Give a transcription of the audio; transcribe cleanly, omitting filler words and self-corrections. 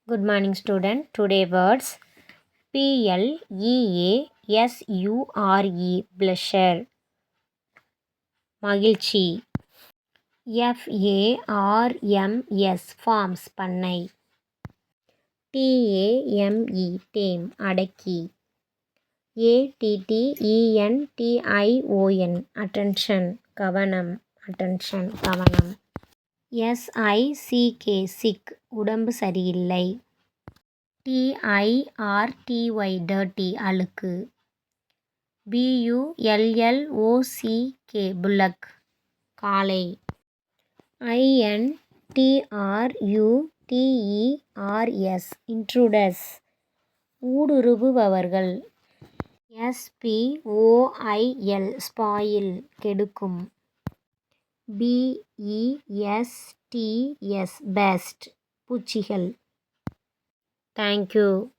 Good morning, student. Today words pleasure, pleasure, மகிழ்ச்சி. farms, farms, பண்ணை. tame, tame, அடக்கி. attention, attention, கவனம், attention, கவனம். sick, உடம்பு சரியில்லை. dirty, அழுக்கு. bullock, bullock, காளை. intruders, intruders, ஊடுருவுபவர்கள். spoil, spoil, கெடுக்கும். bests, best, பூச்சிகள். Thank you.